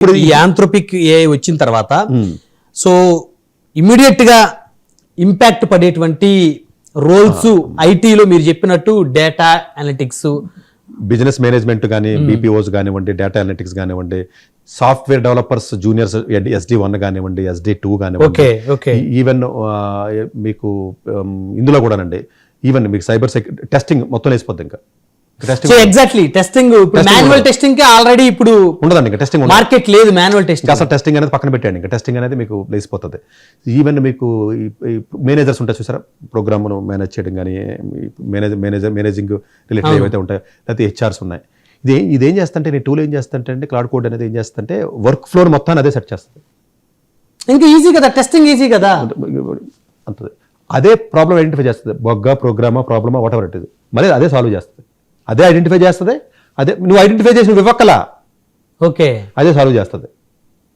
ఇప్పుడు ఈ యాంథ్రోపిక్ ఏఐ వచ్చిన తర్వాత సో ఇమ్మీడియట్ గా ఇంపాక్ట్ పడేటువంటి రోల్స్ ఐటీలో మీరు చెప్పినట్టు డేటా అనలిటిక్స్, బిజినెస్ మేనేజ్మెంట్ కానీ, బీపీఓస్ కానివ్వండి, డేటా అనలిటిక్స్ కానివ్వండి, సాఫ్ట్వేర్ డెవలపర్స్ జూనియర్స్ SD1 కానివ్వండి, SD2 కానివ్వండి, ఈవెన్ మీకు ఇందులో కూడానండి, ఈవెన్ మీకు సైబర్ సెక్యూరిటీ టెస్టింగ్ మొత్తం వేసిపోద్ది. ఇంకా సో ఎగ్జాక్ట్లీ టెస్టింగ్ ఇప్పుడు మాన్యువల్ టెస్టింగ్ కి ఆల్రెడీ ఇప్పుడు ఉండదండి, ఇంకా టెస్టింగ్ మార్కెట్ లేదు మాన్యువల్ టెస్టింగ్. అసలు టెస్టింగ్ అనేది పక్కన పెట్టండి, ఇంకా టెస్టింగ్ అనేది మీకు లేసిపోతుంది. ఈవెన్ మీకు మేనేజర్స్ ఉంటాయి చూసారా, ప్రోగ్రామ్ను మేనేజ్ చేయడం కానీ, మేనేజింగ్ రిలేటెడ్ ఏవైతే ఉంటాయో, లేకపోతే HRs ఉన్నాయి. ఇదేం చేస్తుంటే నేను టూల్ ఏం చేస్తుంటే అండి, క్లౌడ్ కోడ్ అనేది ఏం చేస్తుంటే వర్క్ ఫ్లో మొత్తాన్ని అదే సెట్ చేస్తుంది. ఇంకా ఈజీ కదా, టెస్టింగ్ ఈజీ కదా, అంతది. అదే ప్రాబ్లం ఐడెంటిఫై చేస్తుంది, బగ్గా ప్రోగ్రామా ప్రాబ్లమా వాట్ ఎవర్ ఇట్ ఇస్, మళ్ళీ అదే సాల్వ్ చేస్తుంది, అదే ఐడెంటిఫై చేస్తుంది. అదే నువ్వు ఐడెంటిఫై చేసిన వివక్కలా ఓకే అదే సాల్వ్ చేస్తుంది.